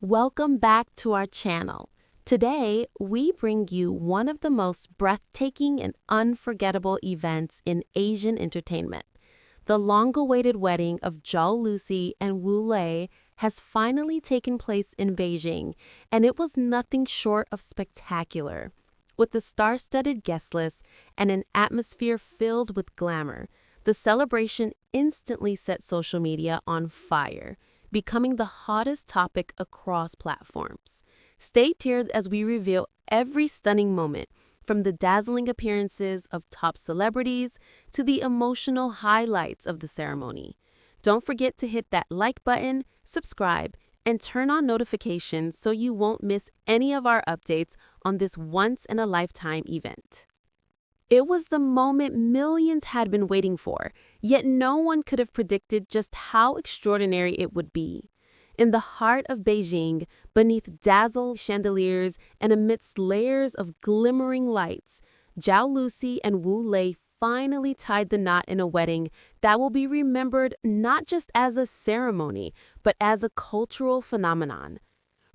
Welcome back to our channel. Today, we bring you one of the most breathtaking and unforgettable events in Asian entertainment. The long-awaited wedding of Zhao Lusi and Wu Lei has finally taken place in Beijing, and it was nothing short of spectacular. With a star-studded guest list and an atmosphere filled with glamour, the celebration instantly set social media on fire, becoming the hottest topic across platforms. Stay tuned as we reveal every stunning moment, from the dazzling appearances of top celebrities to the emotional highlights of the ceremony. Don't forget to hit that like button, subscribe, and turn on notifications so you won't miss any of our updates on this once-in-a-lifetime event. It was the moment millions had been waiting for, yet no one could have predicted just how extraordinary it would be. In the heart of Beijing, beneath dazzled chandeliers and amidst layers of glimmering lights, Zhao Lusi and Wu Lei finally tied the knot in a wedding that will be remembered not just as a ceremony, but as a cultural phenomenon.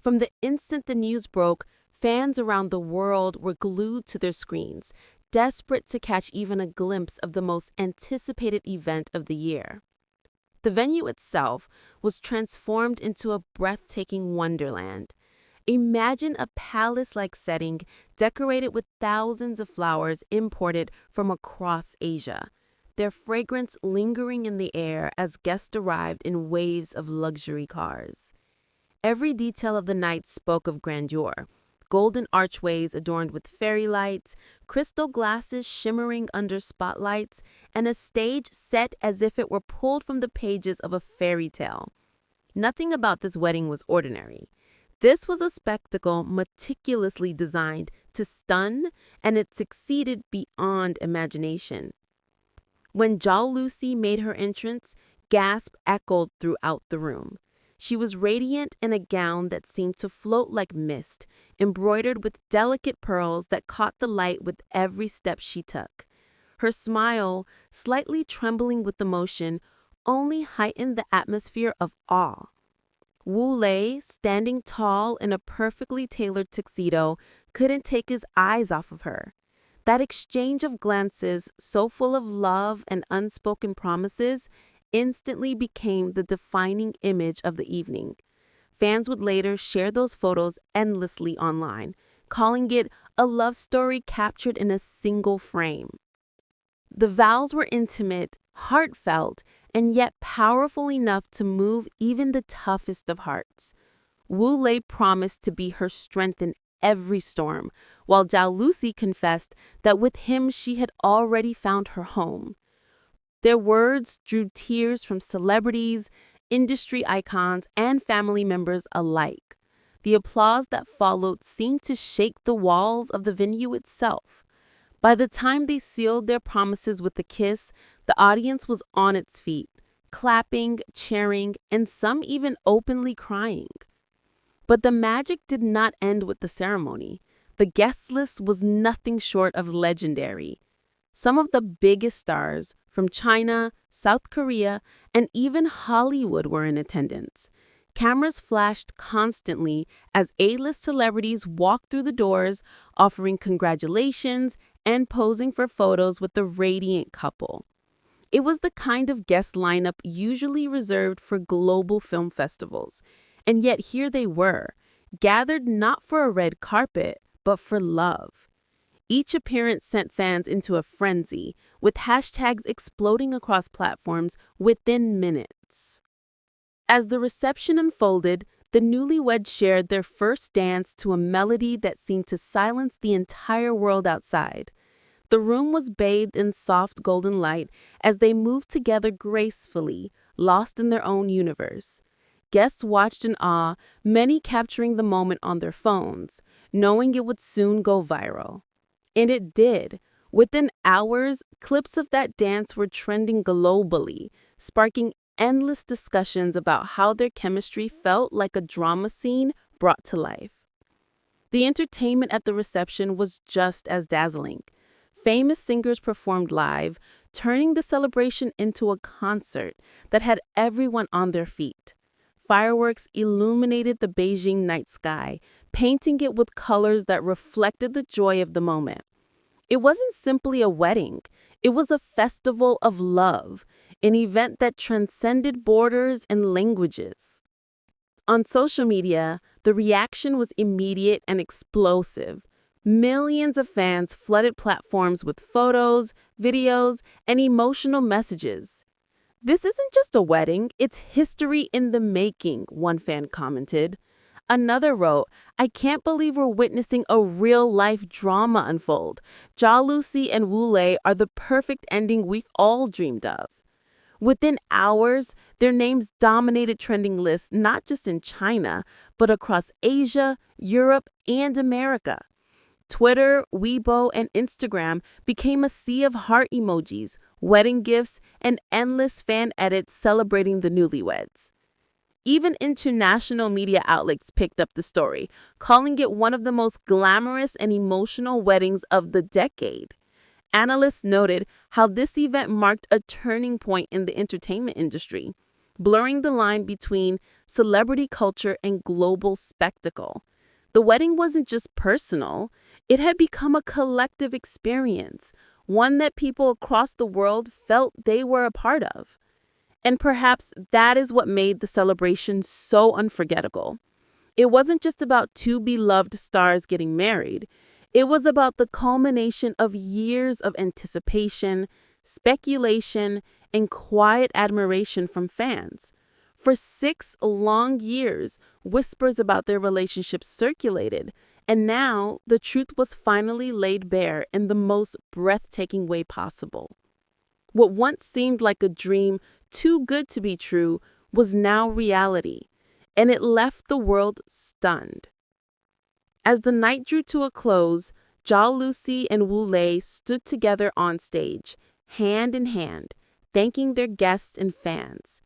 From the instant the news broke, fans around the world were glued to their screens, desperate to catch even a glimpse of the most anticipated event of the year. The venue itself was transformed into a breathtaking wonderland. Imagine a palace-like setting decorated with thousands of flowers imported from across Asia, their fragrance lingering in the air as guests arrived in waves of luxury cars. Every detail of the night spoke of grandeur. Golden archways adorned with fairy lights, crystal glasses shimmering under spotlights, and a stage set as if it were pulled from the pages of a fairy tale. Nothing about this wedding was ordinary. This was a spectacle meticulously designed to stun, and it succeeded beyond imagination. When Zhao Lusi made her entrance, gasps echoed throughout the room. She was radiant in a gown that seemed to float like mist, embroidered with delicate pearls that caught the light with every step she took. Her smile, slightly trembling with emotion, only heightened the atmosphere of awe. Wu Lei, standing tall in a perfectly tailored tuxedo, couldn't take his eyes off of her. That exchange of glances, so full of love and unspoken promises, instantly became the defining image of the evening. Fans would later share those photos endlessly online, calling it a love story captured in a single frame. The vows were intimate, heartfelt, and yet powerful enough to move even the toughest of hearts. Wu Lei promised to be her strength in every storm, while Zhao Lusi confessed that with him she had already found her home. Their words drew tears from celebrities, industry icons, and family members alike. The applause that followed seemed to shake the walls of the venue itself. By the time they sealed their promises with a kiss, the audience was on its feet, clapping, cheering, and some even openly crying. But the magic did not end with the ceremony. The guest list was nothing short of legendary. Some of the biggest stars from China, South Korea, and even Hollywood were in attendance. Cameras flashed constantly as A-list celebrities walked through the doors, offering congratulations and posing for photos with the radiant couple. It was the kind of guest lineup usually reserved for global film festivals, and yet here they were, gathered not for a red carpet, but for love. Each appearance sent fans into a frenzy, with hashtags exploding across platforms within minutes. As the reception unfolded, the newlyweds shared their first dance to a melody that seemed to silence the entire world outside. The room was bathed in soft golden light as they moved together gracefully, lost in their own universe. Guests watched in awe, many capturing the moment on their phones, knowing it would soon go viral. And it did. Within hours, clips of that dance were trending globally, sparking endless discussions about how their chemistry felt like a drama scene brought to life. The entertainment at the reception was just as dazzling. Famous singers performed live, turning the celebration into a concert that had everyone on their feet. fireworks illuminated the Beijing night sky, painting it with colors that reflected the joy of the moment. It wasn't simply a wedding, it was a festival of love, an event that transcended borders and languages. On social media, the reaction was immediate and explosive. Millions of fans flooded platforms with photos, videos, and emotional messages. "This isn't just a wedding, it's history in the making," one fan commented. Another wrote, "I can't believe we're witnessing a real-life drama unfold. Zhao Lusi and Wu Lei are the perfect ending we've all dreamed of." Within hours, their names dominated trending lists not just in China, but across Asia, Europe, and America. Twitter, Weibo, and Instagram became a sea of heart emojis, wedding gifts, and endless fan edits celebrating the newlyweds. Even international media outlets picked up the story, calling it one of the most glamorous and emotional weddings of the decade. Analysts noted how this event marked a turning point in the entertainment industry, blurring the line between celebrity culture and global spectacle. The wedding wasn't just personal, it had become a collective experience, one that people across the world felt they were a part of. And perhaps that is what made the celebration so unforgettable. It wasn't just about two beloved stars getting married. It was about the culmination of years of anticipation, speculation, and quiet admiration from fans. For 6 long years, whispers about their relationship circulated, and now the truth was finally laid bare in the most breathtaking way possible. What once seemed like a dream too good to be true was now reality, and it left the world stunned. As the night drew to a close, Zhao Lusi and Wu Lei stood together on stage, hand in hand, thanking their guests and fans.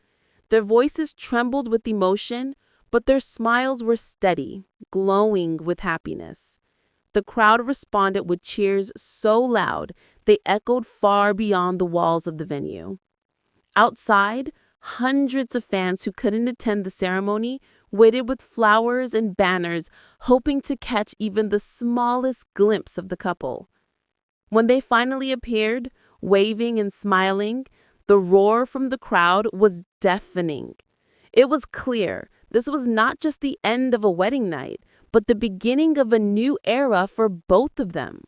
Their voices trembled with emotion, but their smiles were steady, glowing with happiness. The crowd responded with cheers so loud they echoed far beyond the walls of the venue. Outside, hundreds of fans who couldn't attend the ceremony waited with flowers and banners, hoping to catch even the smallest glimpse of the couple. When they finally appeared, waving and smiling, the roar from the crowd was deafening. It was clear this was not just the end of a wedding night, but the beginning of a new era for both of them.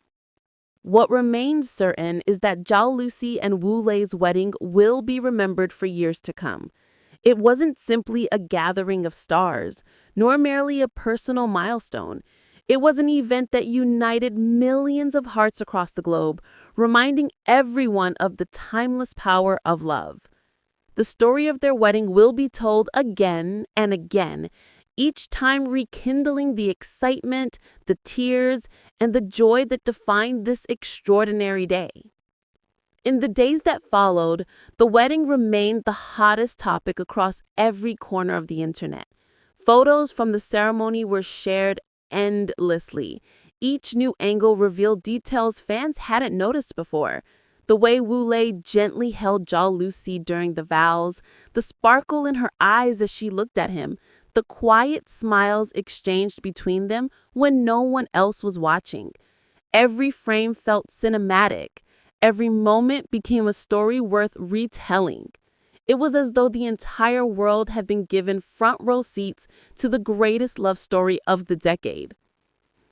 What remains certain is that Zhao Lusi and Wu Lei's wedding will be remembered for years to come. It wasn't simply a gathering of stars, nor merely a personal milestone. It was an event that united millions of hearts across the globe, reminding everyone of the timeless power of love. The story of their wedding will be told again and again, each time rekindling the excitement, the tears, and the joy that defined this extraordinary day. In the days that followed, the wedding remained the hottest topic across every corner of the internet. Photos from the ceremony were shared endlessly. Each new angle revealed details fans hadn't noticed before. The way Wu Lei gently held Zhao Lusi during the vows, the sparkle in her eyes as she looked at him, the quiet smiles exchanged between them when no one else was watching. Every frame felt cinematic. Every moment became a story worth retelling. It was as though the entire world had been given front row seats to the greatest love story of the decade.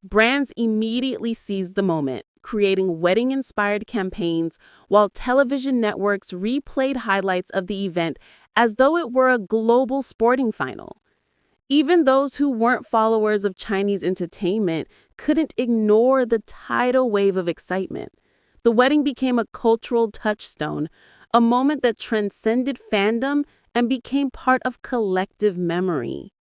Brands immediately seized the moment, creating wedding-inspired campaigns, while television networks replayed highlights of the event as though it were a global sporting final. Even those who weren't followers of Chinese entertainment couldn't ignore the tidal wave of excitement. The wedding became a cultural touchstone, a moment that transcended fandom and became part of collective memory.